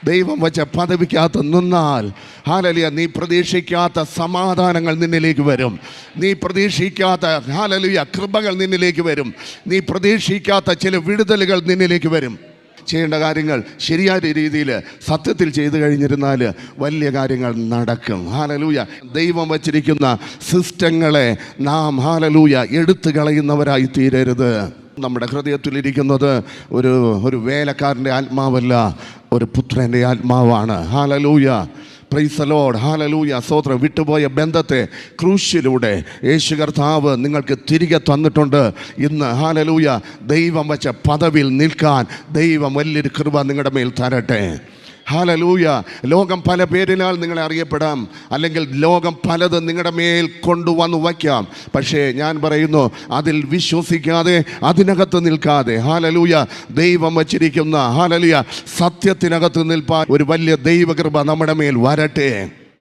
ദൈവം വച്ച പദവിക്കകത്ത് നിന്നാൽ ഹല്ലേലൂയ, നീ പ്രതീക്ഷിക്കാത്ത സമാധാനങ്ങൾ നിന്നിലേക്ക് വരും. നീ പ്രതീക്ഷിക്കാത്ത ഹല്ലേലൂയ കൃപകൾ നിന്നിലേക്ക് വരും. നീ പ്രതീക്ഷിക്കാത്ത ചില വിടുതലുകൾ നിന്നിലേക്ക് വരും. ചെയ്യേണ്ട കാര്യങ്ങൾ ശരിയായ രീതിയിൽ സത്യത്തിൽ ചെയ്തു കഴിഞ്ഞിരുന്നാൽ വലിയ കാര്യങ്ങൾ നടക്കും. ഹല്ലേലൂയ. ദൈവം വച്ചിരിക്കുന്ന സിസ്റ്റങ്ങളെ നാം ഹല്ലേലൂയ എടുത്തു കളയുന്നവരായി തീരരുത്. നമ്മുടെ ഹൃദയത്തിലിരിക്കുന്നത് ഒരു വേലക്കാരൻ്റെ ആത്മാവല്ല, ഒരു പുത്രൻ്റെ ആത്മാവാണ്. Hallelujah. Praise the Lord. Hallelujah. സ്തോത്രം. വിട്ടുപോയ ബന്ധത്തെ ക്രൂശിലൂടെ യേശു കർത്താവ് നിങ്ങൾക്ക് തിരികെ തന്നിട്ടുണ്ട്. ഇന്ന് ഹല്ലേലൂയ ദൈവം വച്ച പദവിയിൽ നിൽക്കാൻ ദൈവം വലിയൊരു കൃപ നിങ്ങളുടെ മേൽ തരട്ടെ. ഹല്ലേലൂയ. ലോകം പല പേരിനാൽ നിങ്ങളെ അറിയപ്പെടാം, അല്ലെങ്കിൽ ലോകം പലതും നിങ്ങളുടെ മേൽ കൊണ്ടുവന്ന് വയ്ക്കാം. പക്ഷേ ഞാൻ പറയുന്നു, അതിൽ വിശ്വസിക്കാതെ അതിനകത്ത് നിൽക്കാതെ ഹല്ലേലൂയ ദൈവം വച്ചിരിക്കുന്ന ഹല്ലേലൂയ സത്യത്തിനകത്ത് നിൽപ്പാൻ ഒരു വലിയ ദൈവകൃപ നമ്മുടെ മേൽ വരട്ടെ.